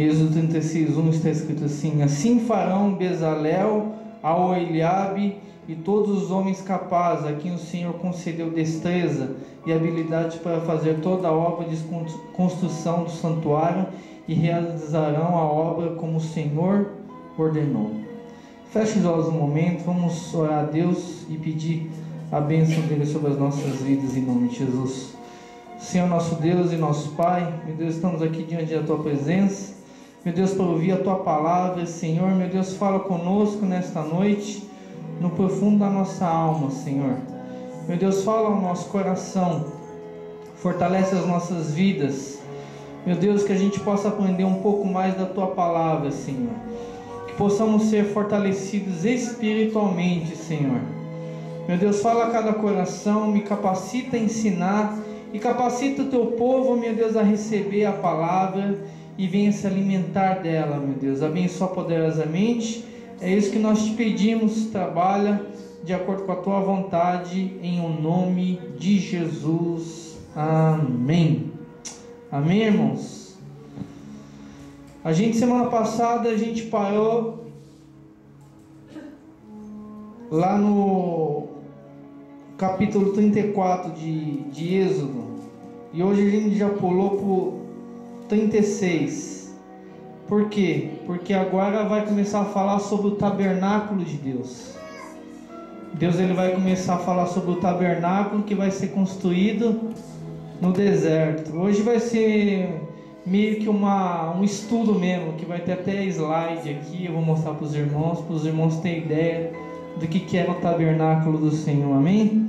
Êxodo 36:1 está escrito assim: assim farão Bezalel, Aholiabe e todos os homens capazes, a quem o Senhor concedeu destreza e habilidade para fazer toda a obra de construção do santuário, e realizarão a obra como o Senhor ordenou. Feche os olhos um momento, vamos orar a Deus e pedir a bênção dele sobre as nossas vidas em nome de Jesus. Senhor nosso Deus e nosso Pai, meu Deus, estamos aqui diante da Tua presença, meu Deus, para ouvir a Tua palavra. Senhor, meu Deus, fala conosco nesta noite, no profundo da nossa alma, Senhor. Meu Deus, fala ao nosso coração, fortalece as nossas vidas, meu Deus, que a gente possa aprender um pouco mais da Tua palavra, Senhor, que possamos ser fortalecidos espiritualmente, Senhor. Meu Deus, fala a cada coração, me capacita a ensinar e capacita o Teu povo, meu Deus, a receber a palavra e venha se alimentar dela, meu Deus. Abençoa poderosamente. É isso que nós te pedimos. Trabalha de acordo com a Tua vontade, em o nome de Jesus. Amém. Amém, irmãos? Semana passada a gente parou lá no capítulo 34 de Êxodo, e hoje a gente já pulou para o 36. Por quê? Porque agora vai começar a falar sobre o tabernáculo de Deus. Ele vai começar a falar sobre o tabernáculo que vai ser construído no deserto. Hoje vai ser meio que um estudo mesmo, que vai ter até slide aqui, eu vou mostrar para os irmãos terem ideia do que era o tabernáculo do Senhor, amém?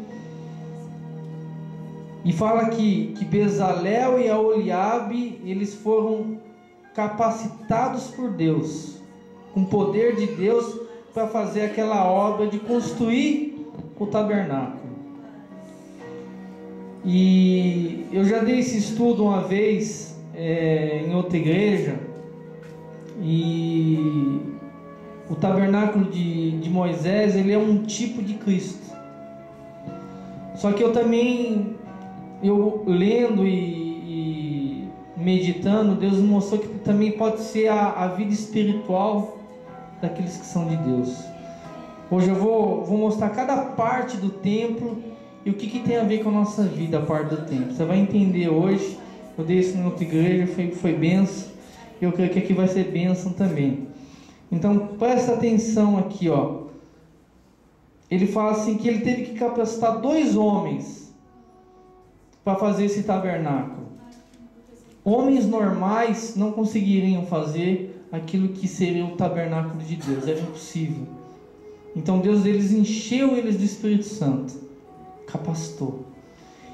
E fala que Bezalel e Aholiabe, eles foram capacitados por Deus, com o poder de Deus, para fazer aquela obra de construir o tabernáculo. E eu já dei esse estudo uma vez em outra igreja, e o tabernáculo de Moisés, ele é um tipo de Cristo. Só que eu lendo e meditando, Deus me mostrou que também pode ser a vida espiritual daqueles que são de Deus. Hoje eu vou mostrar cada parte do templo e o que tem a ver com a nossa vida, a parte do templo. Você vai entender hoje. Eu dei isso em outra igreja, foi bênção. Eu creio que aqui vai ser bênção também. Então presta atenção aqui, ó. Ele fala assim que ele teve que capacitar 2 homens para fazer esse tabernáculo. Homens normais não conseguiriam fazer aquilo que seria o tabernáculo de Deus, era impossível. Então Deus encheu eles do Espírito Santo, capacitou.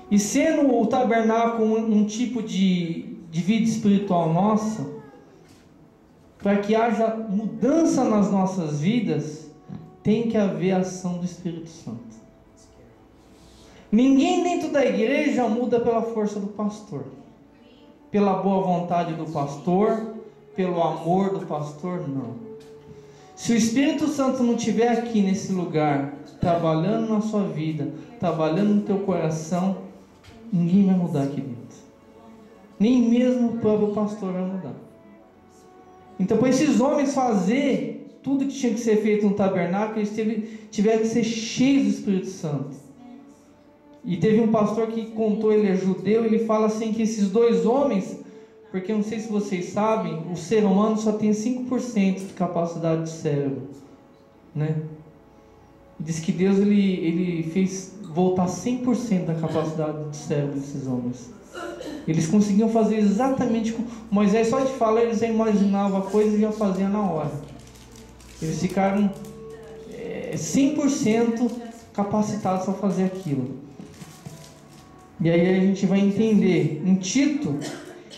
E sendo o tabernáculo um tipo de vida espiritual nossa, para que haja mudança nas nossas vidas, tem que haver a ação do Espírito Santo. Ninguém dentro da igreja muda pela força do pastor, pela boa vontade do pastor, pelo amor do pastor, não. Se o Espírito Santo não estiver aqui nesse lugar, trabalhando na sua vida, trabalhando no teu coração, ninguém vai mudar aqui dentro. Nem mesmo o próprio pastor vai mudar. Então, para esses homens fazer tudo que tinha que ser feito no tabernáculo, eles tiveram que ser cheios do Espírito Santo. E teve um pastor que contou, ele é judeu, ele fala assim que esses 2 homens, porque eu não sei se vocês sabem, o ser humano só tem 5% de capacidade de cérebro, né? Diz que Deus ele fez voltar 100% da capacidade de cérebro desses homens. Eles conseguiam fazer exatamente como Moisés, só de falar, eles já imaginavam a coisa e já faziam na hora. Eles ficaram 100% capacitados para fazer aquilo. E aí a gente vai entender. Em Tito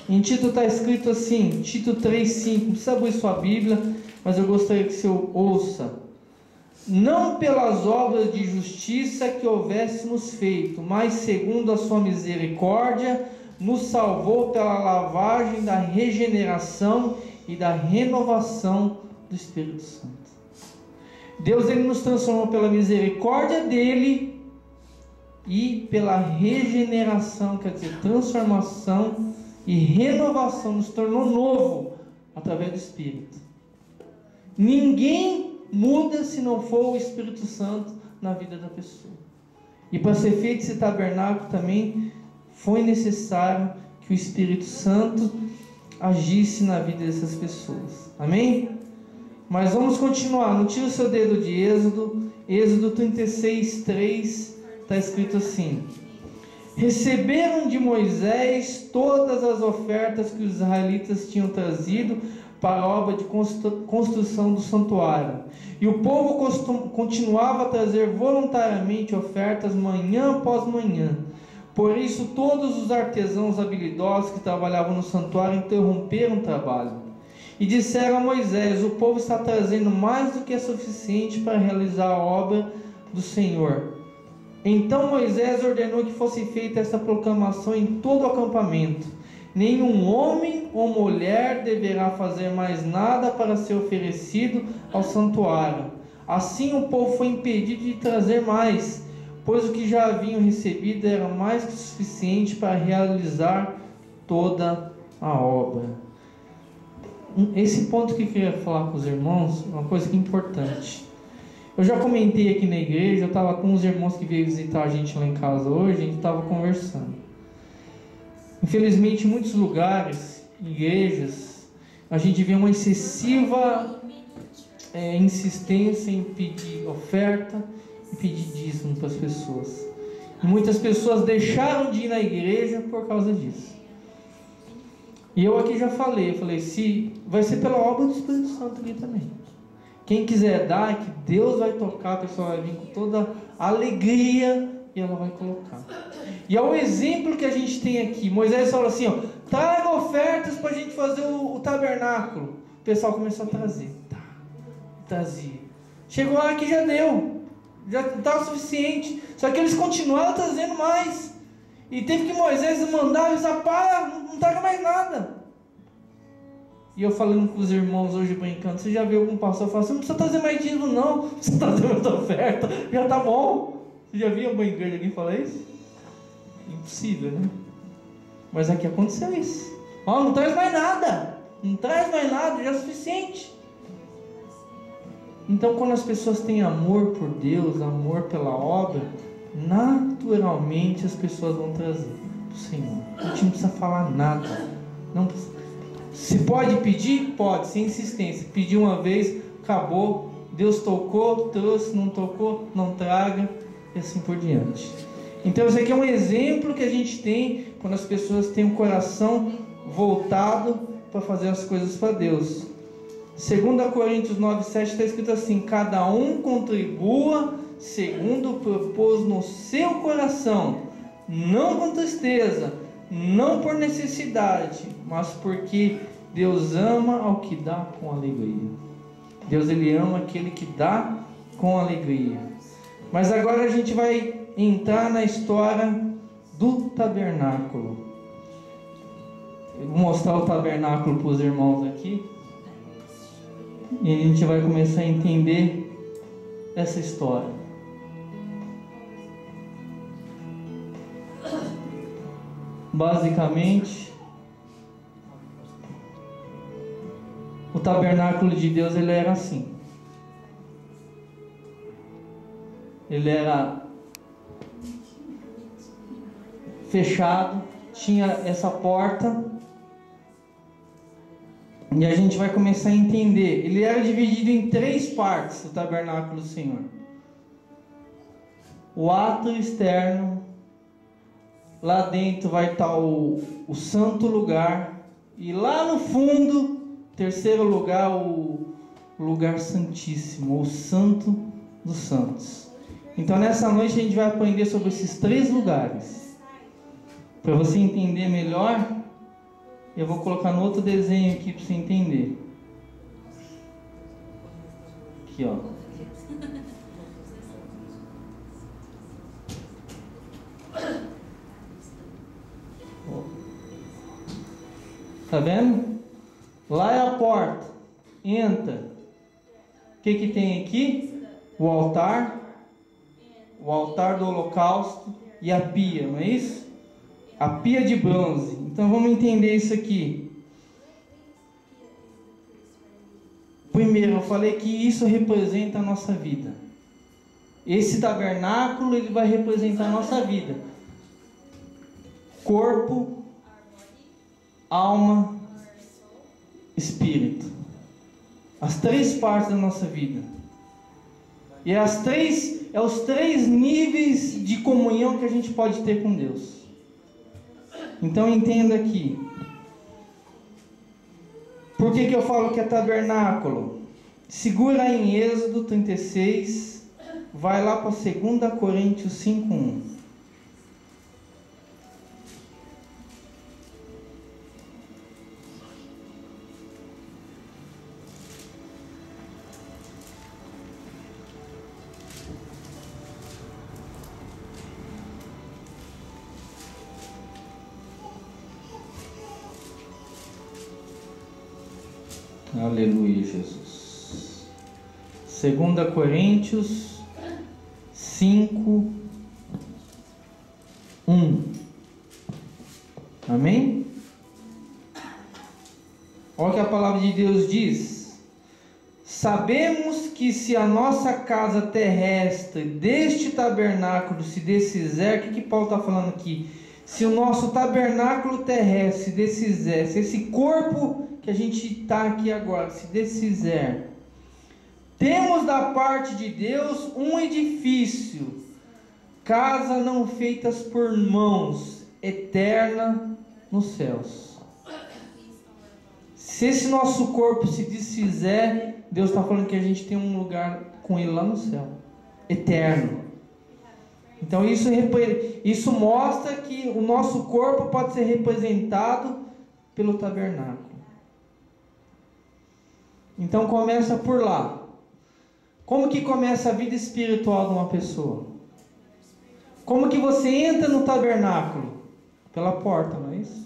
está escrito assim, Tito 3,5. Não precisa abrir sua Bíblia, mas eu gostaria que você ouça. Não pelas obras de justiça que houvéssemos feito, mas segundo a sua misericórdia, nos salvou pela lavagem da regeneração e da renovação do Espírito Santo. Deus nos transformou pela misericórdia dele e pela regeneração, quer dizer, transformação e renovação, nos tornou novo através do Espírito. Ninguém muda se não for o Espírito Santo na vida da pessoa. E para ser feito esse tabernáculo também foi necessário que o Espírito Santo agisse na vida dessas pessoas. Amém? Mas vamos continuar. Não tira o seu dedo de Êxodo. Êxodo 36, 3, está escrito assim: receberam de Moisés todas as ofertas que os israelitas tinham trazido para a obra de construção do santuário. E o povo continuava a trazer voluntariamente ofertas manhã após manhã. Por isso todos os artesãos habilidosos que trabalhavam no santuário interromperam o trabalho. E disseram a Moisés: o povo está trazendo mais do que é suficiente para realizar a obra do Senhor. Então Moisés ordenou que fosse feita esta proclamação em todo o acampamento: nenhum homem ou mulher deverá fazer mais nada para ser oferecido ao santuário. Assim o povo foi impedido de trazer mais, pois o que já haviam recebido era mais que suficiente para realizar toda a obra. Esse ponto que eu queria falar com os irmãos é uma coisa que é importante. Eu já comentei aqui na igreja, eu estava com uns irmãos que veio visitar a gente lá em casa hoje, a gente estava conversando. Infelizmente, em muitos lugares, igrejas, a gente vê uma excessiva insistência em pedir oferta e pedir dízimo para as pessoas. E muitas pessoas deixaram de ir na igreja por causa disso. E eu aqui já falei, se vai ser pela obra do Espírito Santo aqui também. Quem quiser dar, que Deus vai tocar, a pessoa vai vir com toda alegria e ela vai colocar. E é o exemplo que a gente tem aqui. Moisés falou assim, traga ofertas para a gente fazer o tabernáculo. O pessoal começou a trazer. Trazia. Chegou lá que já deu. Já estava suficiente. Só que eles continuaram trazendo mais. E teve que Moisés mandar avisar: para, não traga mais nada. E eu falando com os irmãos hoje brincando: você já viu algum pastor falar assim: não precisa trazer mais dinheiro não, não precisa trazer muita oferta, já tá bom. Você já viu alguma igreja alguém falar isso? Impossível, né? Mas aqui aconteceu isso. Não traz mais nada, não traz mais nada, já é suficiente. Então, quando as pessoas têm amor por Deus, amor pela obra, naturalmente as pessoas vão trazer para o Senhor. A gente não precisa falar nada. Não precisa. Se pode pedir? Pode, sem insistência. Pedir uma vez, acabou. Deus tocou, trouxe, não tocou, não traga, e assim por diante. Então esse aqui é um exemplo que a gente tem quando as pessoas têm um coração voltado para fazer as coisas para Deus. 2 Coríntios 9:7 está escrito assim: cada um contribua segundo propôs no seu coração, não com tristeza, não por necessidade, mas porque Deus ama ao que dá com alegria. Deus, Ele ama aquele que dá com alegria. Mas agora a gente vai entrar na história do tabernáculo. Eu vou mostrar o tabernáculo para os irmãos aqui. E a gente vai começar a entender essa história. Basicamente, o tabernáculo de Deus, ele era assim. Ele era fechado, tinha essa porta, e a gente vai começar a entender. Ele era dividido em 3 partes, o tabernáculo do Senhor. O átrio externo, lá dentro vai estar o santo lugar, e lá no fundo, terceiro lugar, o lugar santíssimo, ou santo dos santos. Então nessa noite a gente vai aprender sobre esses 3 lugares. Para você entender melhor, eu vou colocar no outro desenho aqui para você entender. Aqui, ó. Tá vendo? Lá é a porta. Entra. O que tem aqui? O altar do holocausto e a pia, não é isso? A pia de bronze. Então vamos entender isso aqui. Primeiro, eu falei que isso representa a nossa vida. Esse tabernáculo, ele vai representar a nossa vida. Corpo, alma, espírito. As três partes da nossa vida. E os três níveis de comunhão que a gente pode ter com Deus. Então entenda aqui. Por que eu falo que é tabernáculo? Segura aí em Êxodo 36, vai lá para 2 Coríntios 5:1. Aleluia, Jesus. 2 Coríntios 5:1. Amém? Olha o que a palavra de Deus diz. Sabemos que se a nossa casa terrestre deste tabernáculo se desfizer, o que Paulo está falando aqui? Se o nosso tabernáculo terrestre se desfizer, se esse corpo que a gente está aqui agora se desfizer, temos da parte de Deus um edifício, casa não feitas por mãos, eterna nos céus. Se esse nosso corpo se desfizer, Deus está falando que a gente tem um lugar com Ele lá no céu, eterno. Então isso mostra que o nosso corpo pode ser representado pelo tabernáculo. Então começa por lá. Como que começa a vida espiritual de uma pessoa? Como que você entra no tabernáculo? Pela porta, não é isso?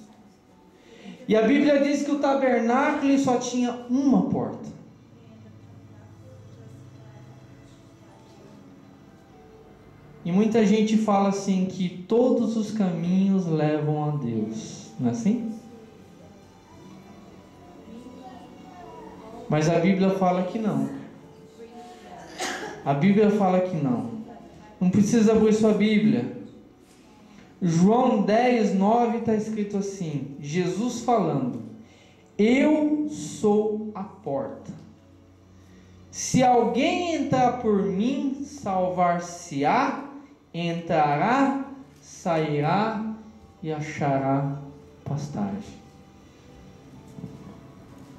E a Bíblia diz que o tabernáculo só tinha uma porta. E muita gente fala assim que todos os caminhos levam a Deus. Não é assim? Mas a Bíblia fala que não. A Bíblia fala que não. Não precisa abrir sua Bíblia. João 10:9 está escrito assim: Jesus falando: eu sou a porta. Se alguém entrar por mim, salvar-se-á, entrará, sairá e achará pastagem.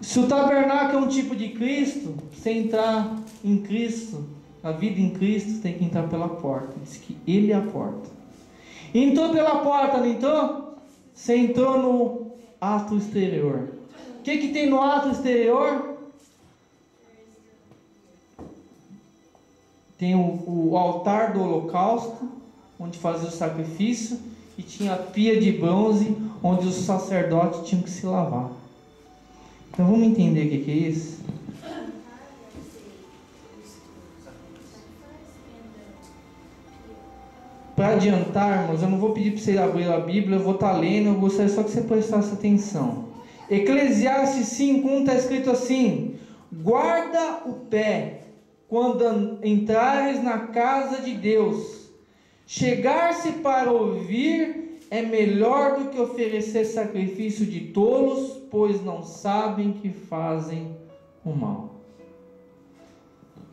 Se o tabernáculo é um tipo de Cristo, você entrar em Cristo, a vida em Cristo, tem que entrar pela porta. Diz que Ele é a porta. Entrou pela porta, não entrou? Você entrou no ato exterior. O que tem no ato exterior? Tem o altar do holocausto, onde fazia o sacrifício, e tinha a pia de bronze, onde os sacerdotes tinham que se lavar. Então vamos entender o que é isso? Para adiantarmos, eu não vou pedir para você abrir a Bíblia, eu vou estar lendo, eu gostaria só que você prestasse atenção. Eclesiastes 5:1 está escrito assim: guarda o pé quando entrares na casa de Deus. Chegar-se para ouvir é melhor do que oferecer sacrifício de tolos, pois não sabem que fazem o mal.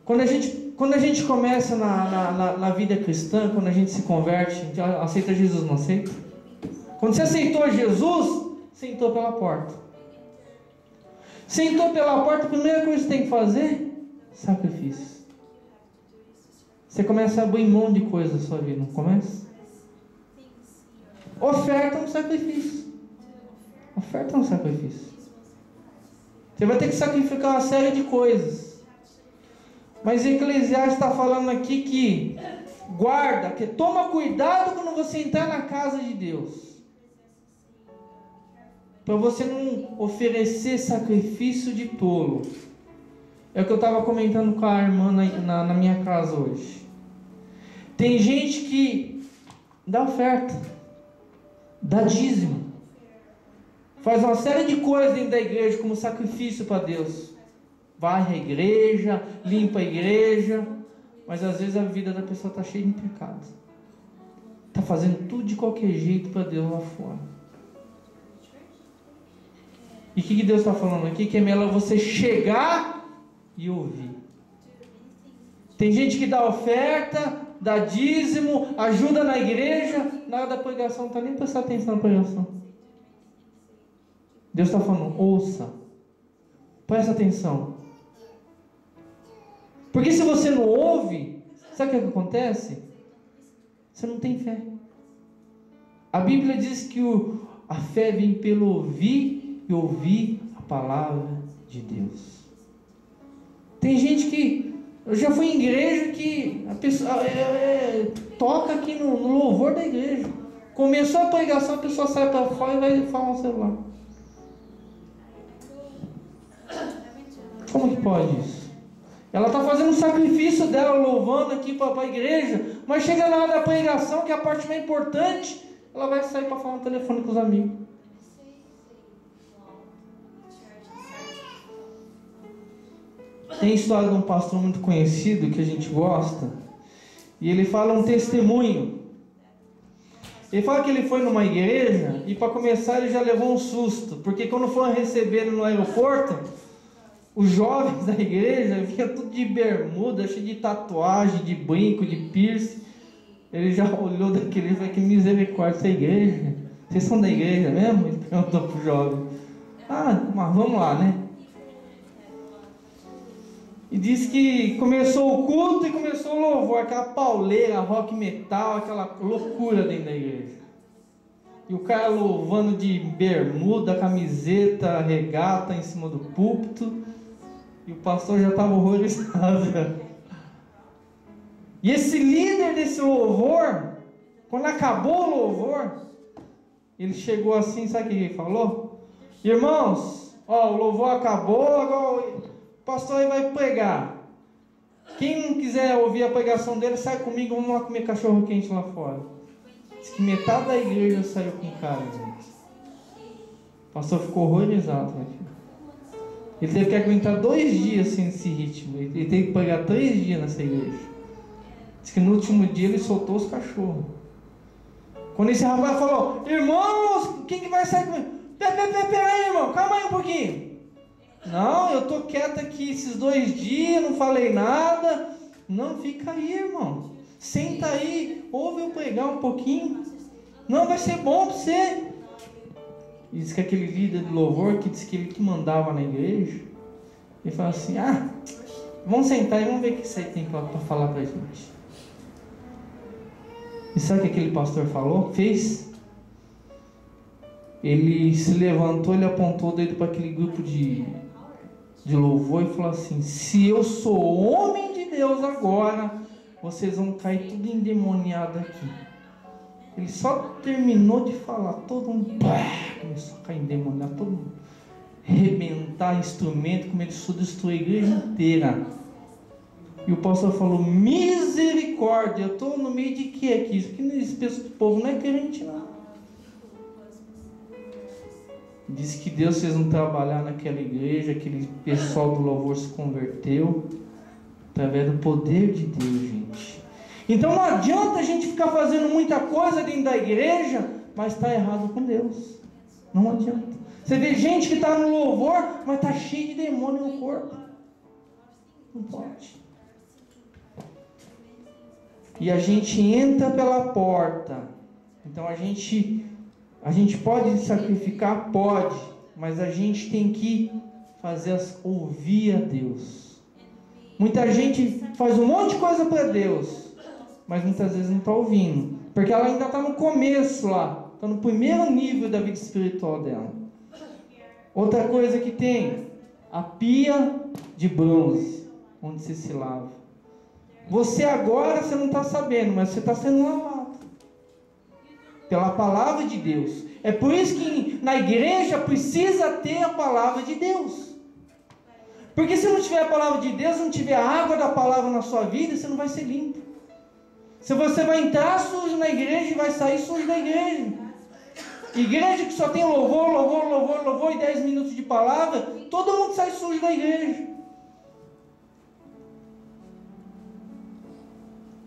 Quando a gente começa na vida cristã, quando a gente se converte, a gente aceita Jesus, não aceita? Quando você aceitou Jesus, você entrou pela porta. Você entrou pela porta, a primeira coisa que você tem que fazer? Sacrifício. Você começa a abrir mão de coisas na sua vida, não começa? Oferta um sacrifício. Oferta um sacrifício. Você vai ter que sacrificar uma série de coisas. Mas Eclesiastes está falando aqui que guarda, que toma cuidado quando você entrar na casa de Deus. Para você não oferecer sacrifício de tolo. É o que eu estava comentando com a irmã na minha casa hoje. Tem gente que dá oferta, dá dízimo, faz uma série de coisas dentro da igreja como sacrifício para Deus. varre a igreja, limpa a igreja, mas às vezes a vida da pessoa está cheia de pecados. Está fazendo tudo de qualquer jeito para Deus lá fora. E o que Deus está falando aqui? Que é melhor você chegar e ouvir. Tem gente que dá oferta, dá dízimo, ajuda na igreja, na hora da pregação não está nem prestando atenção na pregação. Deus está falando, ouça, presta atenção. Porque se você não ouve, sabe o que acontece? Você não tem fé. A Bíblia diz que a fé vem pelo ouvir e ouvir a palavra de Deus. Tem gente que... Eu já fui em igreja que a pessoa toca aqui no louvor da igreja. Começou a pregação, a pessoa sai para fora e vai falar no celular. Como que pode isso? Ela está fazendo um sacrifício dela, louvando aqui para a igreja, mas chega na hora da pregação, que é a parte mais importante, ela vai sair para falar no telefone com os amigos. Tem história de um pastor muito conhecido que a gente gosta, e ele fala um testemunho. Ele fala que ele foi numa igreja e, para começar, ele já levou um susto, porque quando foram receber ele no aeroporto, os jovens da igreja vinham tudo de bermuda, cheio de tatuagem, de brinco, de piercing. Ele já olhou daquele e falou: que misericórdia, essa igreja? Vocês são da igreja mesmo? Ele perguntou para o jovem. Ah, mas vamos lá, né? E disse que começou o culto e começou o louvor, aquela pauleira, rock metal, aquela loucura dentro da igreja. E o cara louvando de bermuda, camiseta, regata em cima do púlpito. E o pastor já estava horrorizado. E esse líder desse louvor, quando acabou o louvor, ele chegou assim, sabe o que ele falou? Irmãos, ó, o louvor acabou, agora o pastor aí vai pregar. Quem não quiser ouvir a pregação dele, sai comigo, vamos lá comer cachorro quente lá fora. Diz que metade da igreja saiu com o cara, gente. O pastor ficou horrorizado, né? Ele teve que aguentar 2 dias assim nesse ritmo. Ele teve que pregar 3 dias nessa igreja. Diz que no último dia ele soltou os cachorros. Quando esse rapaz falou: irmãos, quem que vai sair comigo? Peraí, irmão, calma aí um pouquinho. Não, eu estou quieto aqui esses 2 dias, não falei nada. Não, fica aí, irmão. Senta aí, ouve eu pregar um pouquinho. Não, vai ser bom para você. E diz que aquele líder de louvor, que disse que ele que mandava na igreja, ele falou assim: ah, vamos sentar e vamos ver o que isso aí tem para falar para a gente. E sabe o que aquele pastor falou? Fez? Ele se levantou, ele apontou o dedo para aquele grupo de louvor e falou assim: se eu sou homem de Deus agora, vocês vão cair tudo endemoniado aqui. Ele só terminou de falar, todo mundo começou a cair endemoniado, todo mundo arrebentar instrumento, começou a destruir a igreja inteira. E o pastor falou: misericórdia, eu estou no meio de que aqui? Isso aqui, esse povo não é crente não. Disse que Deus fez um trabalhar naquela igreja, aquele pessoal do louvor se converteu através do poder de Deus, gente. Então não adianta a gente ficar fazendo muita coisa dentro da igreja, mas está errado com Deus. Não adianta. Você vê gente que está no louvor, mas está cheio de demônio no corpo. Não pode. E a gente entra pela porta. Então a gente pode sacrificar? Pode. Mas a gente tem que ouvir a Deus. Muita gente faz um monte de coisa para Deus, mas muitas vezes não está ouvindo. Porque ela ainda está no começo lá. Está no primeiro nível da vida espiritual dela. Outra coisa que tem, a pia de bronze, onde você se lava. Você agora, você não está sabendo, mas você está sendo lavado pela palavra de Deus. É por isso que na igreja precisa ter a palavra de Deus. Porque se não tiver a palavra de Deus, não tiver a água da palavra na sua vida, você não vai ser limpo. Se você vai entrar sujo na igreja e vai sair sujo da igreja. Igreja que só tem louvor e 10 minutos de palavra, todo mundo sai sujo da igreja.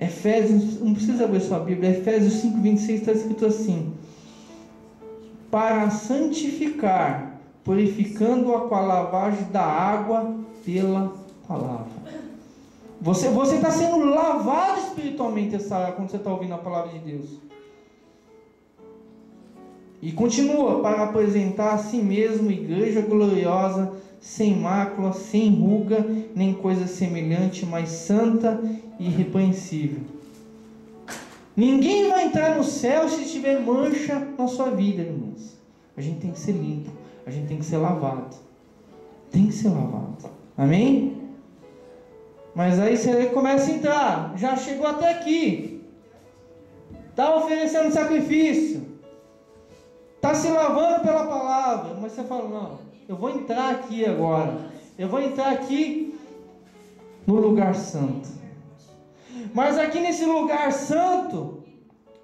Efésios, não precisa abrir sua Bíblia, Efésios 5:26 está escrito assim: para santificar, purificando-a com a lavagem da água pela palavra. Você está sendo lavado espiritualmente essa hora, quando você está ouvindo a palavra de Deus. E continua, para apresentar a si mesmo igreja gloriosa, sem mácula, sem ruga, nem coisa semelhante, mas santa e irrepreensível. Ninguém vai entrar no céu se tiver mancha na sua vida, irmãos. A gente tem que ser limpo, a gente tem que ser lavado. Tem que ser lavado. Amém? Mas aí você começa a entrar, já chegou até aqui, está oferecendo sacrifício, está se lavando pela palavra, mas você fala, não, eu vou entrar aqui agora, eu vou entrar aqui no lugar santo. Mas aqui nesse lugar santo,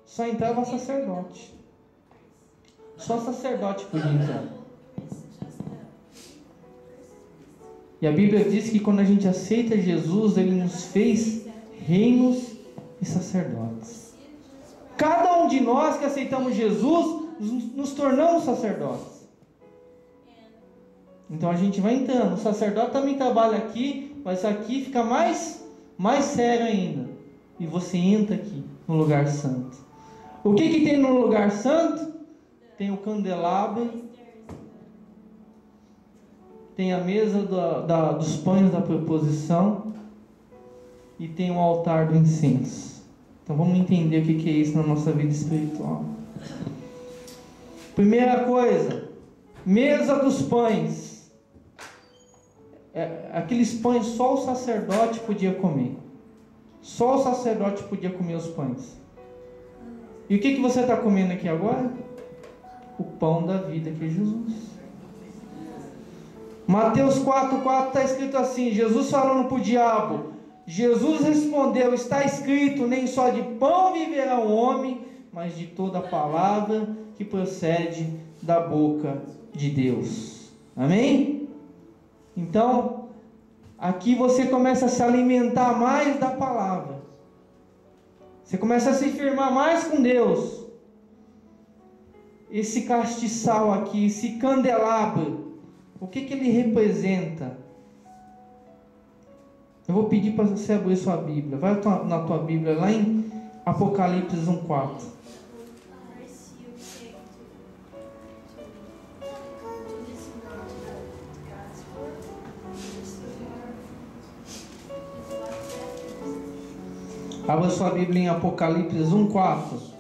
só entrava sacerdote. Só sacerdote podia entrar. E a Bíblia diz que quando a gente aceita Jesus, Ele nos fez reinos e sacerdotes. Cada um de nós que aceitamos Jesus, nos tornamos sacerdotes. Então a gente vai entrando. O sacerdote também trabalha aqui, mas aqui fica mais sério ainda. E você entra aqui no lugar santo. O que tem no lugar santo? Tem o candelabro, tem a mesa dos pães da proposição e tem o altar do incenso. Então vamos entender o que é isso na nossa vida espiritual. Primeira coisa, mesa dos pães. Aqueles pães só o sacerdote podia comer. Só o sacerdote podia comer os pães. E o que você está comendo aqui agora? O pão da vida, que é Jesus. Mateus 4:4 está escrito assim, Jesus falando para o diabo, Jesus respondeu, está escrito, nem só de pão viverá o homem, mas de toda a palavra que procede da boca de Deus. Amém? Então, aqui você começa a se alimentar mais da palavra. Você começa a se firmar mais com Deus. Esse castiçal aqui, esse candelabro, o que ele representa? Eu vou pedir para você abrir sua Bíblia. Vai na tua Bíblia, lá em Apocalipse 1:4. Abra sua Bíblia em Apocalipse 1:4.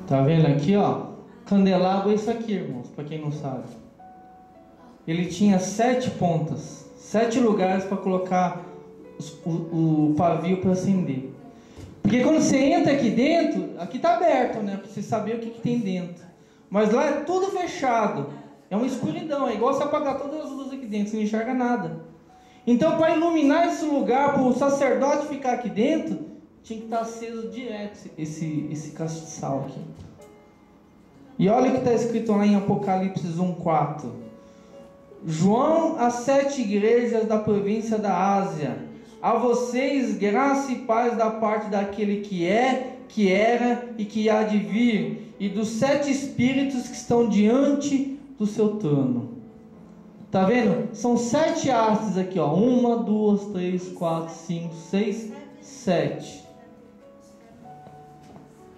Tá vendo aqui, ó? Candelabro é isso aqui, irmãos, para quem não sabe. Ele tinha 7 pontas, 7 lugares para colocar o pavio para acender. Porque quando você entra aqui dentro, aqui tá aberto, né? Para você saber o que tem dentro. Mas lá é tudo fechado. É uma escuridão, é igual você apagar todas as luzes aqui dentro, você não enxerga nada. Então, para iluminar esse lugar, para o sacerdote ficar aqui dentro, tinha que estar aceso direto esse castiçal aqui. E olha o que está escrito lá em Apocalipse 1:4. João às 7 igrejas da província da Ásia. A vocês graça e paz da parte daquele que é, que era e que há de vir, e dos 7 espíritos que estão diante do seu trono. Tá vendo? São 7 hastes aqui, ó. 1, 2, 3, 4, 5, 6, 7.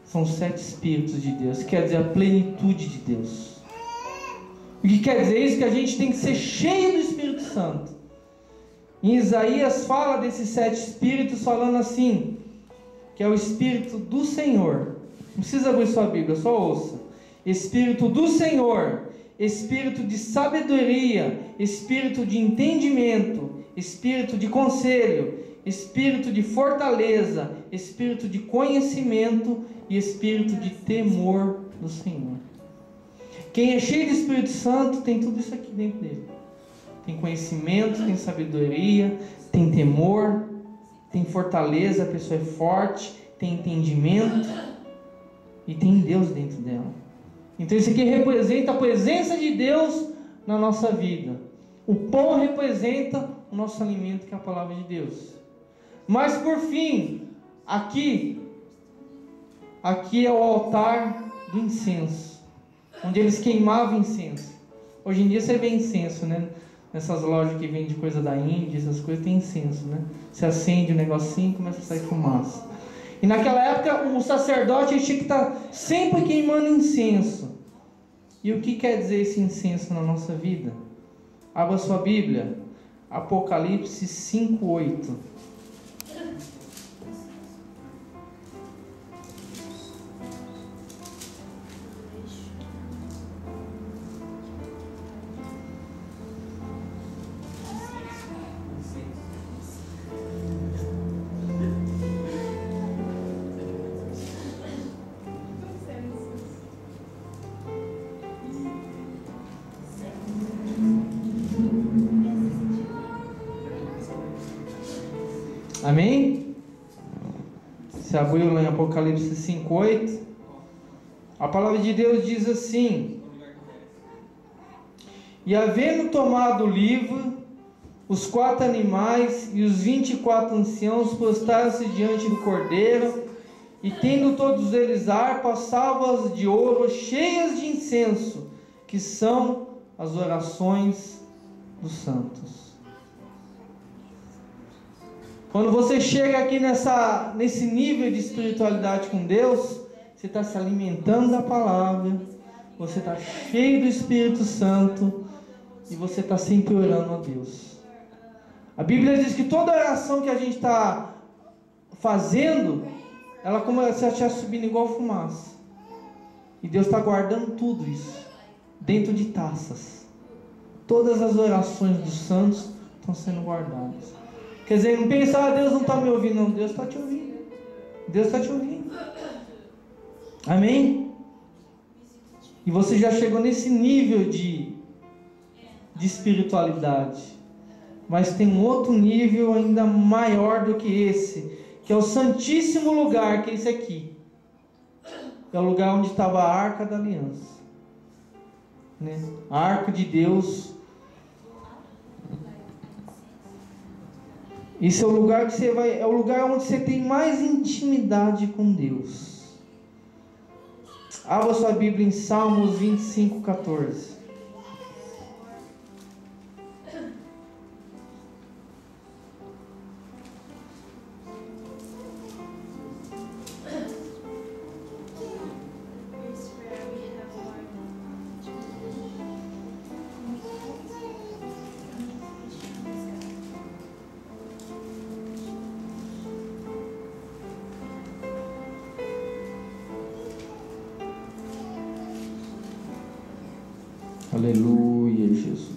São 7 espíritos de Deus, quer dizer, a plenitude de Deus. O que quer dizer isso? Que a gente tem que ser cheio do Espírito Santo. Em Isaías fala desses 7 espíritos, falando assim, que é o Espírito do Senhor. Não precisa abrir sua Bíblia, só ouça. Espírito do Senhor, Espírito de sabedoria, Espírito de entendimento, Espírito de conselho, espírito de fortaleza, espírito de conhecimento e espírito de temor do Senhor. Quem é cheio do Espírito Santo tem tudo isso aqui dentro dele. Tem conhecimento, tem sabedoria, tem temor, tem fortaleza, a pessoa é forte, tem entendimento e tem Deus dentro dela. Então isso aqui representa a presença de Deus na nossa vida. O pão representa o nosso alimento, que é a palavra de Deus. Mas por fim, aqui é o altar do incenso, onde eles queimavam incenso. Hoje em dia você vê incenso, né? Nessas lojas que vendem coisa da Índia, essas coisas, tem incenso, né? Você acende o negocinho e começa a sair fumaça. E naquela época o sacerdote tinha que estar sempre queimando incenso. E o que quer dizer esse incenso na nossa vida? Abra sua Bíblia, Apocalipse 5:8. Amém? Se abriu lá em Apocalipse 5:8, a palavra de Deus diz assim: e havendo tomado o livro, os 4 animais e os 24 anciãos prostraram-se diante do Cordeiro, e tendo todos eles harpas, salvas de ouro, cheias de incenso, que são as orações dos santos. Quando você chega aqui nesse nível de espiritualidade com Deus, você está se alimentando da palavra, você está cheio do Espírito Santo e você está sempre orando a Deus. A Bíblia diz que toda oração que a gente está fazendo, ela começa a subir igual fumaça. E Deus está guardando tudo isso dentro de taças. Todas as orações dos santos estão sendo guardadas. Quer dizer, não pensar, Deus não está me ouvindo, não. Deus está te ouvindo. Deus está te ouvindo. Amém? E você já chegou nesse nível de espiritualidade. Mas tem um outro nível ainda maior do que esse, que é o Santíssimo Lugar, que é esse aqui. É o lugar onde estava a Arca da Aliança, né? A Arca de Deus. Esse é o lugar que você vai, é o lugar onde você tem mais intimidade com Deus. Abra sua Bíblia em Salmos 25:14. Aleluia, Jesus.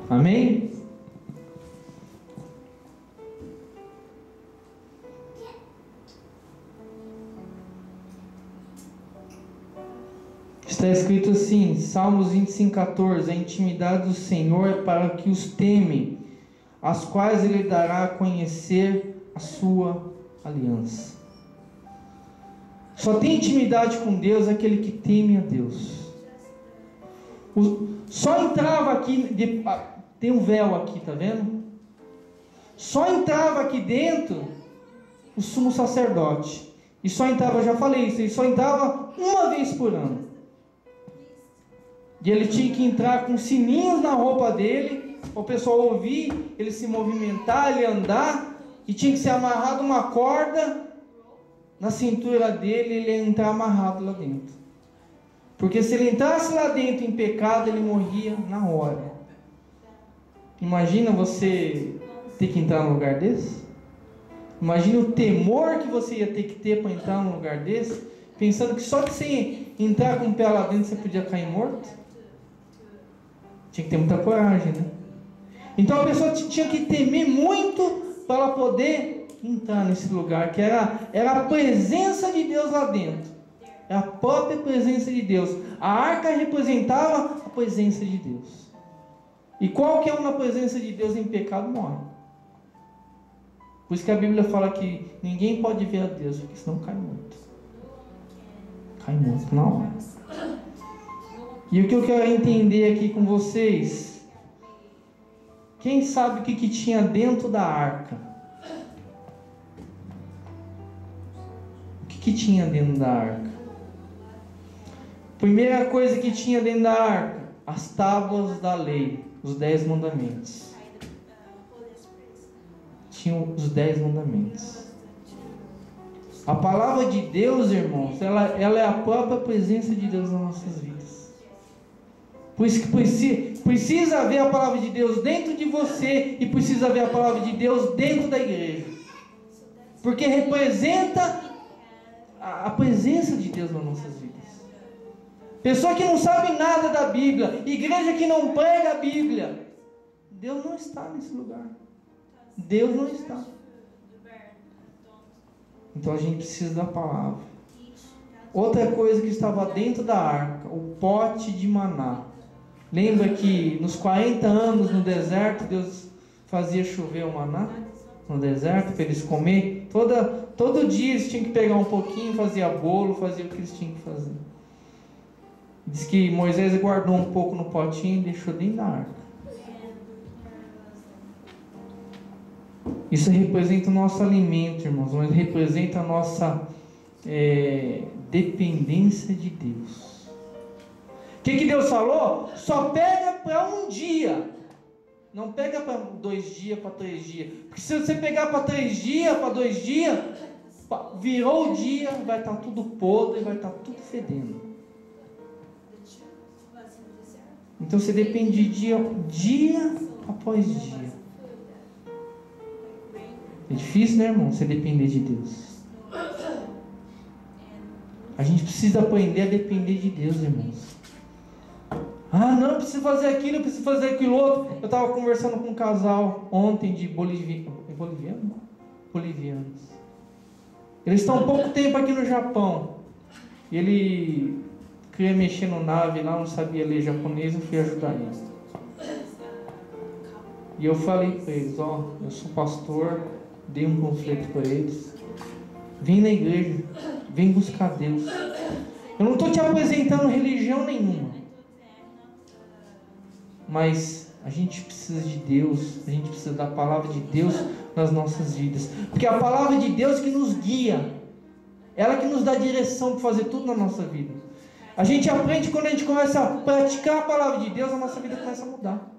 Amém? Está escrito assim, Salmos 25:14: a intimidade do Senhor é para que os temem, as quais Ele dará a conhecer a sua aliança. Só tem intimidade com Deus aquele que teme a Deus. Só entrava aqui, tem um véu aqui, tá vendo? Só entrava aqui dentro o sumo sacerdote. E só entrava, já falei isso, ele só entrava uma vez por ano. E ele tinha que entrar com sininhos na roupa dele, para o pessoal ouvir, ele se movimentar, ele andar, e tinha que ser amarrado uma corda na cintura dele, ele ia entrar amarrado lá dentro. Porque se ele entrasse lá dentro em pecado, ele morria na hora. Imagina você ter que entrar num lugar desse? Imagina o temor que você ia ter que ter para entrar num lugar desse? pensando que só de você entrar com o pé lá dentro você podia cair morto? Tinha que ter muita coragem, né? Então a pessoa tinha que temer muito para ela poder entrar nesse lugar, que era a presença de Deus lá dentro. É a própria presença de Deus. A arca representava a presença de Deus. E qualquer um na presença de Deus em pecado morre. Por isso que a Bíblia fala que ninguém pode ver a Deus, porque senão cai morto. Cai morto na hora. E o que eu quero entender aqui com vocês, quem sabe o que tinha dentro da arca? O que tinha dentro da arca? Primeira coisa que tinha dentro da arca, as tábuas da lei, os 10 mandamentos. Tinham os 10 mandamentos. A palavra de Deus, irmãos, ela é a própria presença de Deus nas nossas vidas. Por isso que precisa haver a palavra de Deus dentro de você e precisa haver a palavra de Deus dentro da igreja. Porque representa a presença de Deus nas nossas vidas. Pessoa que não sabe nada da Bíblia, igreja que não prega a Bíblia, Deus não está nesse lugar. Deus não está. Então a gente precisa da palavra. Outra coisa que estava dentro da arca, o pote de maná. Lembra que nos 40 anos no deserto, Deus fazia chover o maná no deserto para eles comer? Todo dia eles tinham que pegar um pouquinho, fazia bolo, fazia o que eles tinham que fazer. Diz que Moisés guardou um pouco no potinho e deixou dentro da arca. Isso representa o nosso alimento, irmãos, mas representa a nossa dependência de Deus. O que Deus falou? Só pega para um dia. Não pega para 2 dias, para 3 dias. Porque se você pegar para 3 dias, para 2 dias, virou o dia, vai estar tudo podre, vai estar tudo fedendo. Então você depende de dia após dia. É difícil, né, irmão? Você depender de Deus. A gente precisa aprender a depender de Deus, irmãos. Ah, não, eu preciso fazer aquilo, eu preciso fazer aquilo outro. Eu estava conversando com um casal ontem de bolivianos. Eles estão há pouco tempo aqui no Japão. Ele queria mexer no nave lá, não sabia ler japonês, eu fui ajudar ele. E eu falei para eles, eu sou pastor, dei um panfleto para eles. Vem na igreja, vem buscar Deus. Eu não estou te apresentando religião nenhuma. Mas a gente precisa de Deus, a gente precisa da palavra de Deus nas nossas vidas. Porque a palavra de Deus que nos guia, ela que nos dá direção para fazer tudo na nossa vida. A gente aprende quando a gente começa a praticar a palavra de Deus, a nossa vida começa a mudar.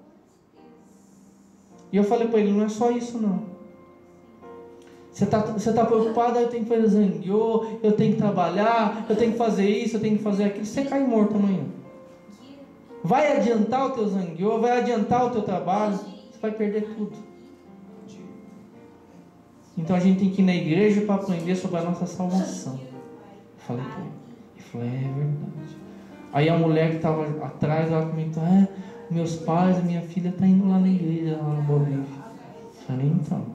E eu falei para ele, não é só isso não. Você tá preocupado, eu tenho que fazer zangueô, eu tenho que trabalhar, eu tenho que fazer isso, eu tenho que fazer aquilo. Você cai morto amanhã. Vai adiantar o teu zangueô, vai adiantar o teu trabalho, você vai perder tudo. Então a gente tem que ir na igreja para aprender sobre a nossa salvação. Eu falei para ele. Ele falou, é verdade. Aí a mulher que estava atrás, ela comentou, meus pais, a minha filha está indo lá na igreja, lá no Bolívia. Eu falei, então,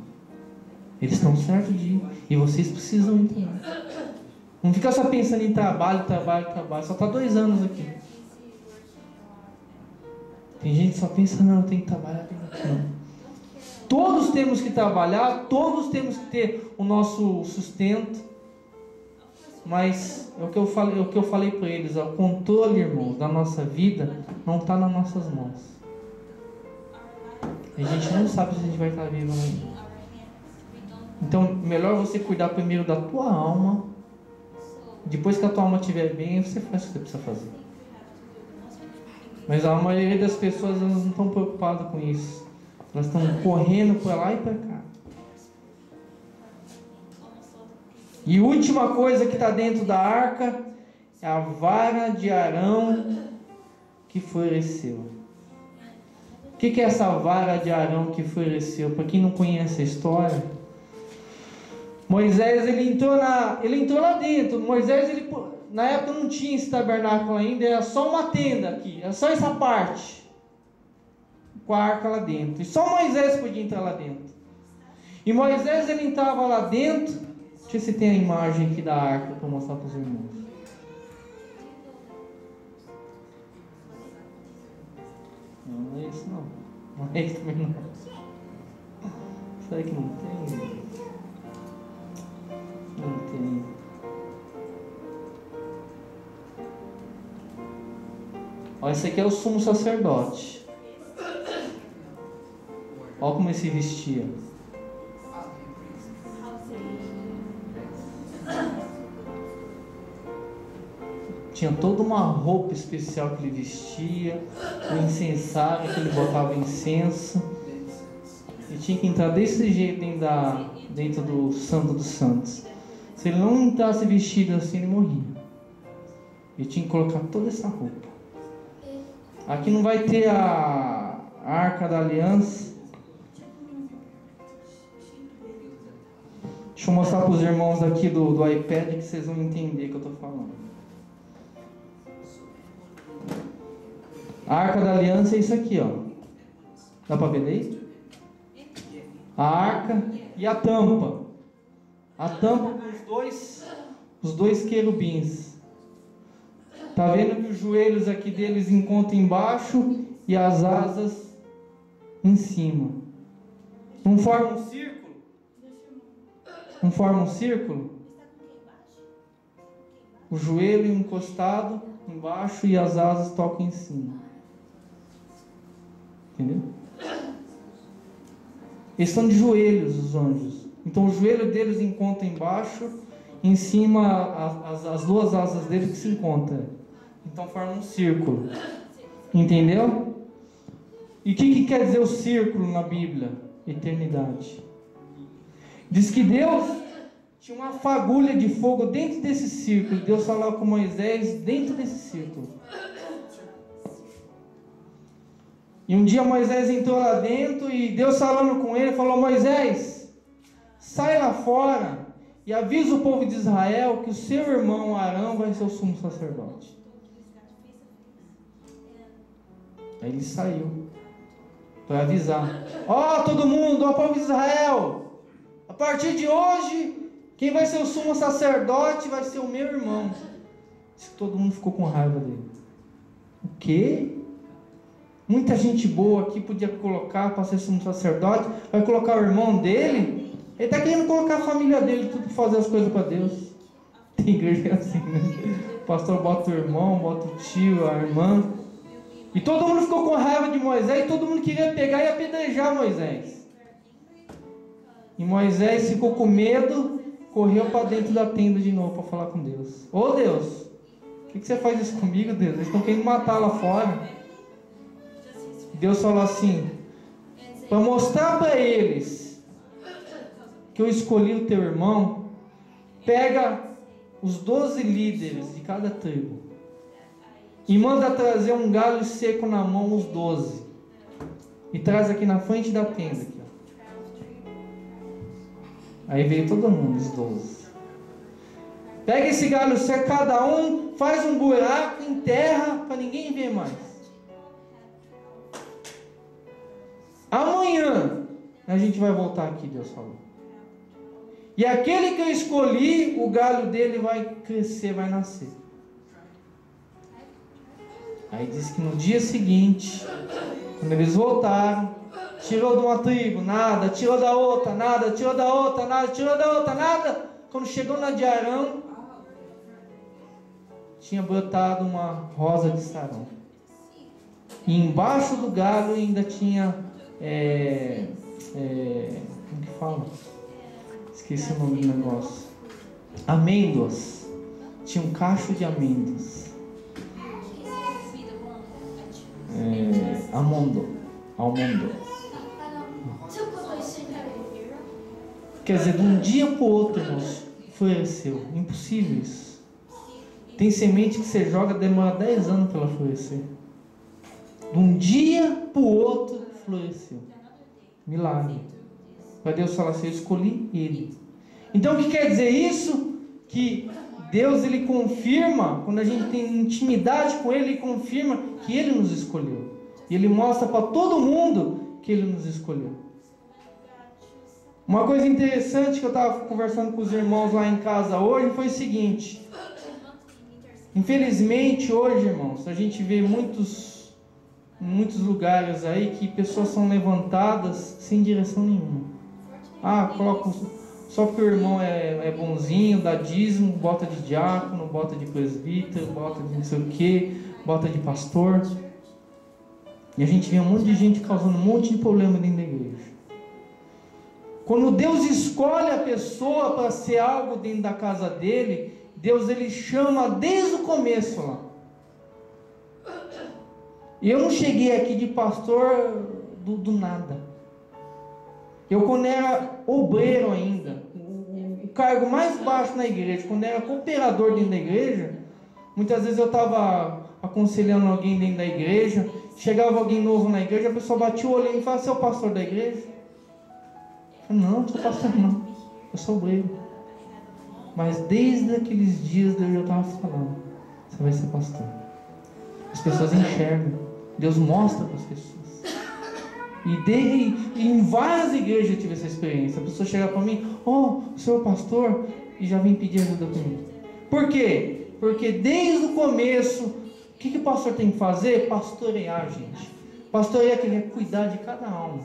eles estão certos de ir, e vocês precisam entrar. Não fica só pensando em trabalho, só está 2 anos aqui. Tem gente que só pensa, não, eu tenho que trabalhar, não. Todos temos que trabalhar, todos temos que ter o nosso sustento, mas é o que eu falei para eles, o controle, irmãos, da nossa vida não está nas nossas mãos. A gente não sabe se a gente vai estar vivo amanhã. Então, melhor você cuidar primeiro da tua alma, depois que a tua alma estiver bem, você faz o que você precisa fazer. Mas a maioria das pessoas elas não estão preocupadas com isso. Elas estão correndo para lá e para cá. E a última coisa que está dentro da arca é a vara de Arão que floresceu. O que é essa vara de Arão que floresceu? Para quem não conhece a história, Moisés ele entrou lá dentro. Moisés na época não tinha esse tabernáculo ainda, era só uma tenda aqui, era só essa parte, com a arca lá dentro, e só Moisés podia entrar lá dentro. E Moisés, ele entrava lá dentro. Deixa eu ver se tem a imagem aqui da arca para mostrar para os irmãos. Não é isso não. Não é isso também não. Será que não tem? Não tem. Olha, esse aqui é o sumo sacerdote. Olha como ele se vestia. Tinha toda uma roupa especial que ele vestia, o incensário que ele botava incenso. E tinha que entrar desse jeito dentro do Santo dos Santos. Se ele não entrasse vestido assim, ele morria. Ele tinha que colocar toda essa roupa. Aqui não vai ter a Arca da Aliança. Deixa eu mostrar para os irmãos aqui do iPad que vocês vão entender o que eu estou falando. A Arca da Aliança é isso aqui, ó. Dá para ver daí? A arca e a tampa. A tampa com os dois querubins. Tá vendo que os joelhos aqui deles encontram embaixo e as asas em cima. Não forma um círculo? Não forma um círculo? O joelho encostado embaixo e as asas tocam em cima. Entendeu? Eles estão de joelhos, os anjos. Então o joelho deles encontra embaixo, em cima as duas asas deles que se encontram. Então forma um círculo. Entendeu? E o que quer dizer o círculo na Bíblia? Eternidade. Diz que Deus tinha uma fagulha de fogo dentro desse círculo. Deus falava com Moisés dentro desse círculo. E um dia Moisés entrou lá dentro e Deus falando com ele, falou: Moisés, sai lá fora e avisa o povo de Israel que o seu irmão Arão vai ser o sumo sacerdote. Aí ele saiu para avisar: ó, todo mundo, ó, povo de Israel, a partir de hoje, quem vai ser o sumo sacerdote vai ser o meu irmão. Todo mundo ficou com raiva dele. O quê? Muita gente boa aqui podia colocar para ser sumo sacerdote, vai colocar o irmão dele? Ele está querendo colocar a família dele, tudo para fazer as coisas para Deus. Tem igreja assim, né? O pastor bota o irmão, bota o tio, a irmã. E todo mundo ficou com raiva de Moisés, e todo mundo queria pegar e apedrejar Moisés. E Moisés ficou com medo, correu para dentro da tenda de novo para falar com Deus. Ô Deus, por que você faz isso comigo, Deus? Eles estão querendo matar lá fora. Deus falou assim: para mostrar para eles que eu escolhi o teu irmão, pega os 12 líderes de cada tribo e manda trazer um galho seco na mão, os 12, e traz aqui na frente da tenda aqui, ó. Aí veio todo mundo, os 12. Pega esse galho seco, cada um faz um buraco, enterra para ninguém ver mais. Amanhã a gente vai voltar aqui, Deus falou. E aquele que eu escolhi, o galho dele vai crescer, vai nascer. Aí diz que no dia seguinte, quando eles voltaram, tirou de uma tribo, nada, tirou da outra, nada, tirou da outra, nada, tirou da outra, nada. Quando chegou na de Arão, tinha brotado uma rosa de sarão. E embaixo do galho ainda tinha como que fala? Esqueci o nome do negócio. Amêndoas. Tinha um cacho de amêndoas. Almondo. Quer dizer, de um dia para o outro, irmãos, floresceu. Impossível isso. Tem semente que você joga, demora 10 anos para ela florescer. De um dia para o outro, floresceu. Milagre. Para Deus falar assim: eu escolhi ele. Então o que quer dizer isso? Que Deus, Ele confirma, quando a gente tem intimidade com Ele, Ele confirma que Ele nos escolheu. E Ele mostra para todo mundo que Ele nos escolheu. Uma coisa interessante que eu estava conversando com os irmãos lá em casa hoje foi o seguinte. Infelizmente hoje, irmãos, a gente vê muitos lugares aí que pessoas são levantadas sem direção nenhuma. Coloca só porque o irmão é bonzinho, dá dízimo, bota de diácono, bota de presbítero, bota de não sei o que, bota de pastor. E a gente vê um monte de gente causando um monte de problema dentro da igreja. Quando Deus escolhe a pessoa para ser algo dentro da casa dele, Deus, Ele chama desde o começo lá. E eu não cheguei aqui de pastor do nada. Eu, quando era obreiro ainda, o cargo mais baixo na igreja, quando era cooperador dentro da igreja, muitas vezes eu estava aconselhando alguém dentro da igreja, chegava alguém novo na igreja, a pessoa batia o olho e falava: "Você é o pastor da igreja?" Eu: "Não, não sou pastor não, eu sou obreiro." Mas desde aqueles dias Deus já estava falando: "Você vai ser pastor." As pessoas enxergam, Deus mostra para as pessoas. E em várias igrejas eu tive essa experiência. A pessoa chega para mim: "Oh, o senhor é pastor?" E já vem pedir ajuda para mim. Por quê? Porque desde o começo, o que o pastor tem que fazer? Pastorear, gente. Pastorear é cuidar de cada alma.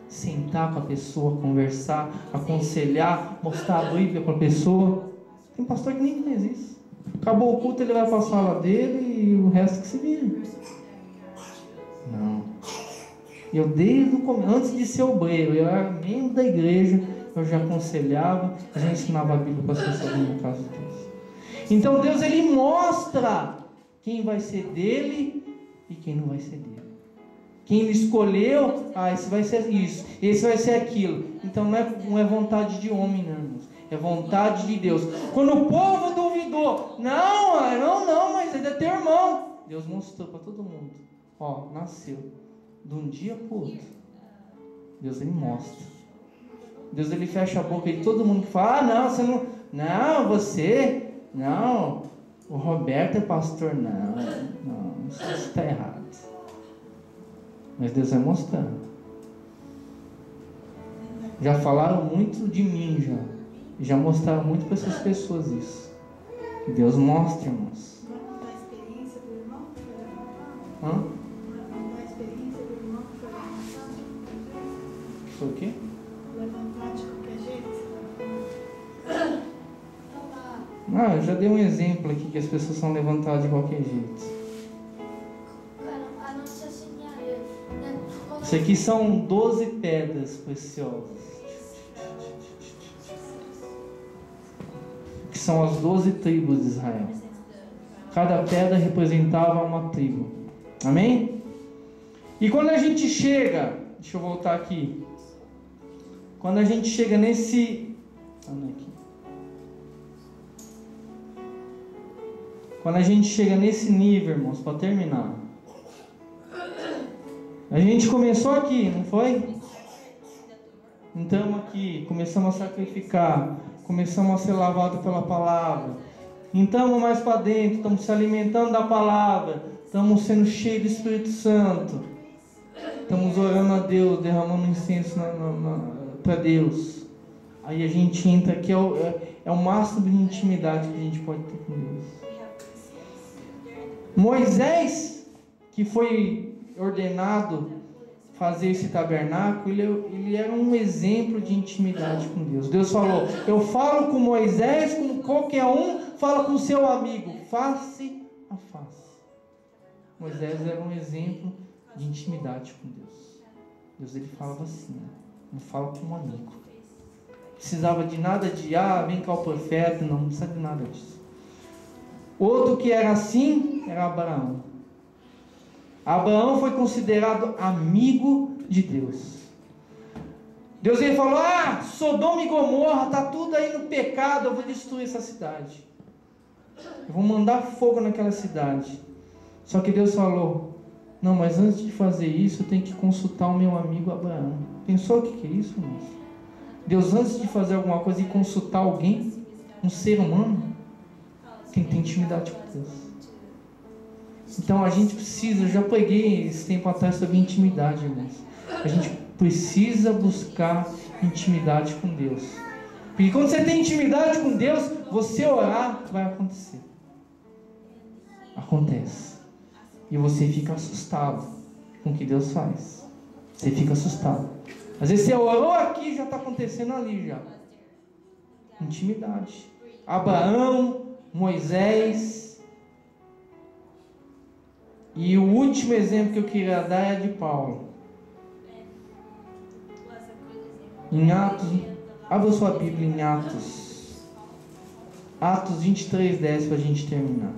Sentar com a pessoa, conversar, aconselhar, mostrar a Bíblia para a pessoa. Tem pastor que nem faz isso. Acabou o culto, ele vai para a sala dele e o resto que se vira. Não. Eu desde o começo, antes de ser obreiro, eu era membro da igreja, eu já aconselhava, já ensinava a Bíblia para as pessoas na casa de Deus. Então Deus, Ele mostra quem vai ser dele e quem não vai ser dele. Quem Ele escolheu, esse vai ser isso, esse vai ser aquilo. Então não é vontade de homem, não, irmãos. É vontade de Deus. Quando o povo duvidou, não, mas ele é teu irmão. Deus mostrou para todo mundo: nasceu. De um dia para o outro. Deus, Ele mostra. Deus, Ele fecha a boca de todo mundo que fala: "Não, você não. Não, você. Não, o Roberto é pastor." Não, isso está errado. Mas Deus vai mostrando. Já falaram muito de mim já mostraram muito para essas pessoas isso. Deus mostra, irmãos. Não contar a experiência do irmão? Hã? Não contar a experiência do irmão que foi levantado? Foi o quê? Levantar de qualquer jeito? Eu já dei um exemplo aqui que as pessoas são levantadas de qualquer jeito. Isso aqui são 12 pedras preciosas. Que são as 12 tribos de Israel. Cada pedra representava uma tribo. Amém? E quando a gente chega, deixa eu voltar aqui. Quando a gente chega nesse... Quando a gente chega nesse nível, irmãos, para terminar. A gente começou aqui, não foi? Então aqui, começamos a sacrificar, começamos a ser lavados pela palavra. Então mais para dentro, estamos se alimentando da palavra, estamos sendo cheios do Espírito Santo. Estamos orando a Deus, derramando incenso para Deus. Aí a gente entra aqui, é o máximo de intimidade que a gente pode ter com Deus. Moisés, que foi ordenado fazer esse tabernáculo, ele era um exemplo de intimidade com Deus. Deus falou: "Eu falo com Moisés como qualquer um fala com seu amigo, face a face." Moisés era um exemplo de intimidade com Deus. Deus, Ele falava assim, não fala com um amigo. Precisava de nada de, vem cá o profeta, não precisa de nada disso. Outro que era assim, era Abraão. Abraão foi considerado amigo de Deus. Deus, Ele falou: Sodoma e Gomorra, está tudo aí no pecado, eu vou destruir essa cidade. Eu vou mandar fogo naquela cidade. Só que Deus falou: não, mas antes de fazer isso, eu tenho que consultar o meu amigo Abraão. Pensou o que é isso, irmãos? Deus, antes de fazer alguma coisa, e consultar alguém, um ser humano? Tem que ter intimidade com Deus. Então a gente precisa, eu já preguei esse tempo atrás sobre intimidade, irmãos. A gente precisa buscar intimidade com Deus. Porque quando você tem intimidade com Deus, você orar, vai acontecer. Acontece. E você fica assustado com o que Deus faz. Você fica assustado. Às vezes você orou aqui e já está acontecendo ali já. Intimidade. Abraão, Moisés. E o último exemplo que eu queria dar é de Paulo. Em Atos, abra sua Bíblia em Atos. Atos 23:10 para a gente terminar.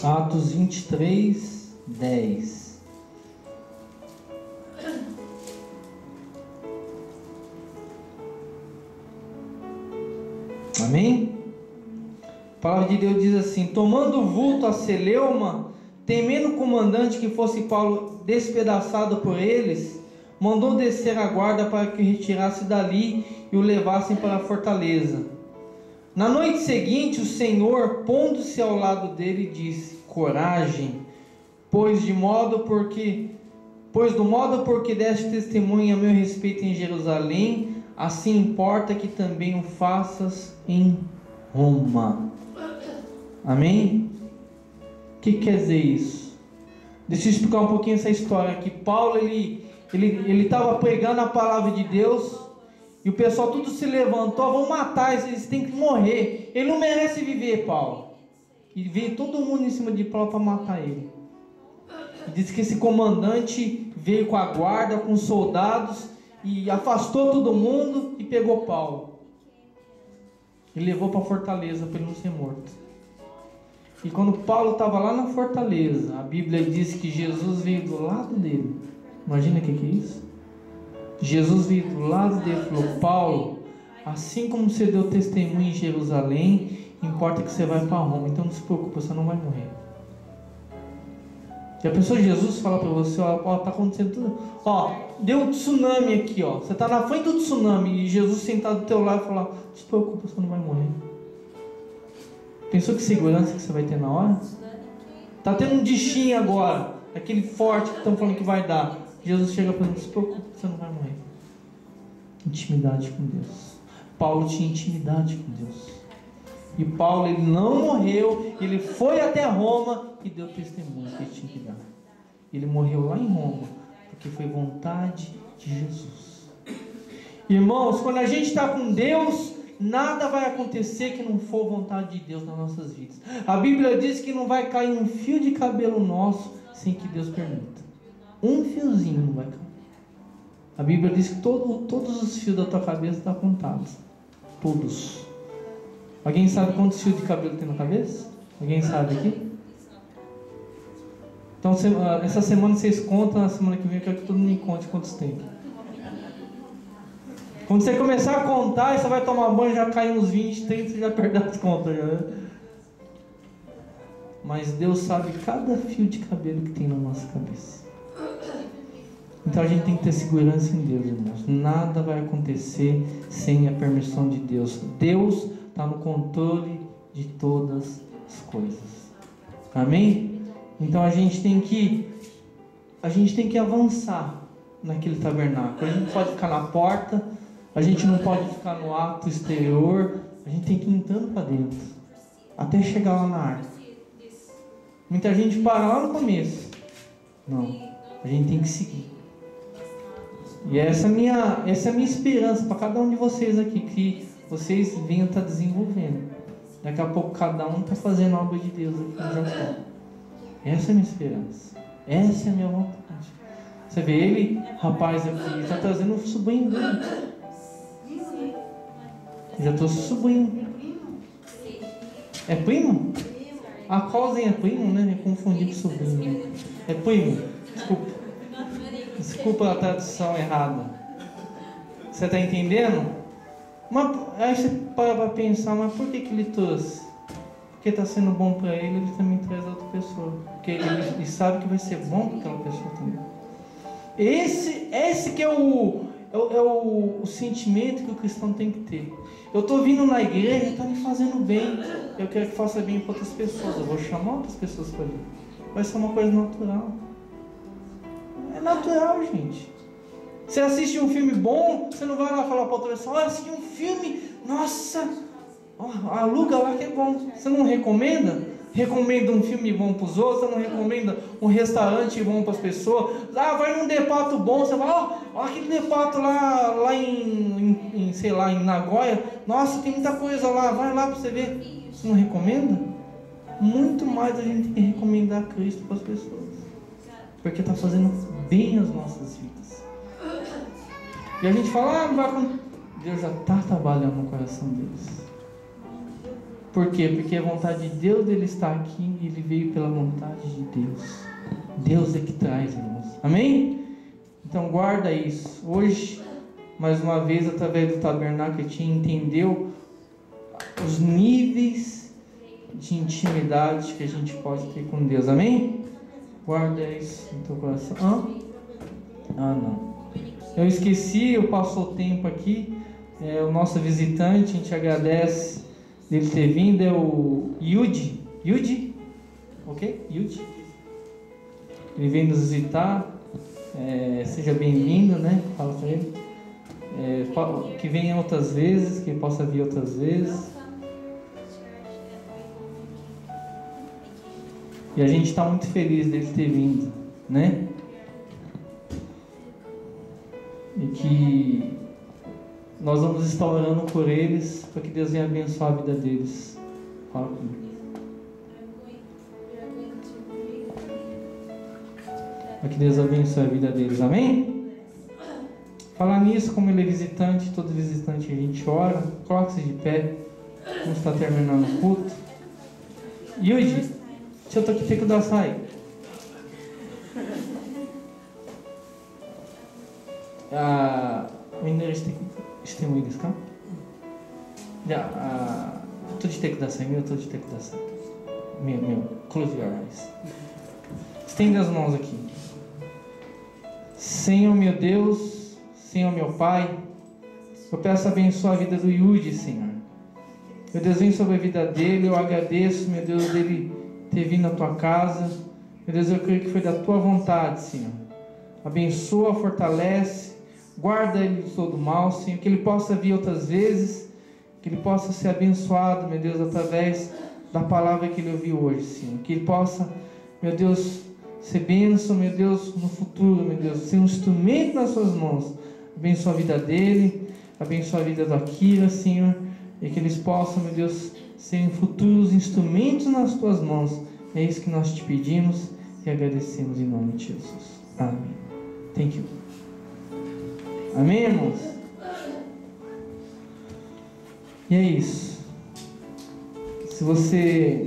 Atos 23:10. Amém? A palavra de Deus diz assim: tomando vulto a celeuma, temendo o comandante que fosse Paulo despedaçado por eles, mandou descer a guarda para que o retirasse dali e o levassem para a fortaleza. Na noite seguinte, o Senhor, pondo-se ao lado dele, disse: coragem, pois do modo porque deste testemunho a meu respeito em Jerusalém, assim importa que também o faças em Roma. Amém? O que quer dizer isso? Deixa eu explicar um pouquinho essa história aqui. Paulo, ele estava pregando a palavra de Deus, e o pessoal tudo se levantou: vão matar, eles têm que morrer, ele não merece viver, Paulo. E veio todo mundo em cima de Paulo para matar ele. E diz que esse comandante veio com a guarda, com soldados, e afastou todo mundo e pegou Paulo. E levou para a fortaleza para ele não ser morto. E quando Paulo estava lá na fortaleza, a Bíblia diz que Jesus veio do lado dele. Imagina o que é isso? Jesus veio do lado dele e falou: Paulo, assim como você deu testemunho em Jerusalém, importa que você vai para Roma, então não se preocupe, você não vai morrer. E a pessoa de Jesus fala para você: ó, tá acontecendo tudo, ó, deu um tsunami aqui, ó, você está na frente do tsunami, e Jesus sentado do teu lado e fala: não se preocupe, você não vai morrer. Pensou que segurança que você vai ter na hora? Tá tendo um destino agora, aquele forte que estão falando que vai dar. Jesus chega para ele: não se preocupe, você não vai morrer. Intimidade com Deus. Paulo tinha intimidade com Deus. E Paulo, ele não morreu, ele foi até Roma e deu testemunho que ele tinha que dar. Ele morreu lá em Roma, porque foi vontade de Jesus. Irmãos, quando a gente está com Deus, nada vai acontecer que não for vontade de Deus nas nossas vidas. A Bíblia diz que não vai cair um fio de cabelo nosso sem que Deus permita. Um fiozinho não vai cair. A Bíblia diz que todos os fios da tua cabeça estão contados. Todos. Alguém sabe quantos fios de cabelo tem na cabeça? Alguém sabe aqui? Então, essa semana vocês contam, na semana que vem eu quero que todo mundo me conte quantos tem. Quando você começar a contar, você vai tomar banho, já cai uns 20, 30, você já perdeu as contas. Já. Mas Deus sabe cada fio de cabelo que tem na nossa cabeça. Então a gente tem que ter segurança em Deus, irmãos. Nada vai acontecer sem a permissão de Deus. Deus está no controle de todas as coisas. Amém? Então a gente tem que avançar naquele tabernáculo. A gente não pode ficar na porta, a gente não pode ficar no ato exterior, a gente tem que ir entrando para dentro, até chegar lá na arca. Muita gente para lá no começo. Não, a gente tem que seguir. E essa é a minha esperança para cada um de vocês aqui, que vocês venham estar desenvolvendo. Daqui a pouco cada um está fazendo a obra de Deus aqui no Japão. Essa é a minha esperança. Essa é a minha vontade. Você vê ele, rapaz, aqui, está trazendo um sobrinho dele. Já trouxe o sobrinho. É primo? A Cousin é primo, né? Me confundi com sobrinho. É primo. Desculpa a tradução errada. Você está entendendo? Aí você para pensar, mas por que ele trouxe? Porque está sendo bom para ele, ele também traz a outra pessoa. Porque ele sabe que vai ser bom para aquela pessoa também. Esse que é o sentimento que o cristão tem que ter. Eu estou vindo na igreja, está me fazendo bem. Eu quero que faça bem para outras pessoas. Eu vou chamar outras pessoas para vir. Vai ser uma coisa natural. É natural, gente. Você assiste um filme bom, você não vai lá falar para outra pessoa: olha, assisti um filme, nossa, aluga lá que é bom. Você não recomenda? Recomenda um filme bom para os outros, você não recomenda um restaurante bom para as pessoas. Vai num depato bom, você fala: ó, aquele depato lá em sei lá, em Nagoya, nossa, tem muita coisa lá, vai lá para você ver. Você não recomenda? Muito mais a gente tem que recomendar Cristo para as pessoas, porque está fazendo bem as nossas vidas. E a gente fala: Deus já está trabalhando no coração deles. Por quê? Porque a vontade de Deus dele está aqui e ele veio pela vontade de Deus. Deus é que traz, irmãos. Amém? Então guarda isso. Hoje, mais uma vez, através do tabernáculo, a gente entendeu os níveis de intimidade que a gente pode ter com Deus. Amém? Guarda isso no teu coração. Não. Eu esqueci, eu passo o tempo aqui. O nosso visitante, a gente agradece dele ter vindo, é o Yudi, ok? Yudi. Ele vem nos visitar. Seja bem-vindo, né? Fala para ele. Que venha outras vezes, que possa vir outras vezes. E a gente está muito feliz dele ter vindo, né? E que nós vamos estar orando por eles, para que Deus venha abençoar a vida deles. Fala comigo. Para que Deus abençoe a vida deles, amém? Falar nisso, como ele é visitante, todo visitante a gente ora. Coloque-se de pé. Vamos estar terminando o culto. Yudi, deixa eu tocar aqui com da sai.してもいいですか? じゃあ、閉じてください。目を閉じてください。目を close your eyes. Estenda as mãos aqui. Senhor meu Deus, Senhor meu Pai, eu peço abençoa a vida do Yudi, Senhor. Meu Deus, vem sobre a vida dele. Eu agradeço, meu Deus, dele ter vindo à tua casa. Meu Deus, eu creio que foi da tua vontade, Senhor. Abençoa, fortalece. Guarda ele de todo mal, Senhor, que ele possa vir outras vezes, que ele possa ser abençoado, meu Deus, através da palavra que ele ouviu hoje, Senhor, que ele possa, meu Deus, ser bênção, meu Deus, no futuro, meu Deus, ser um instrumento nas suas mãos. Abençoa a vida dele, abençoa a vida do Akira, Senhor, e que eles possam, meu Deus, serem futuros instrumentos nas tuas mãos. É isso que nós te pedimos e agradecemos em nome de Jesus. Amém. Thank you. Amém, irmãos? E é isso. Se você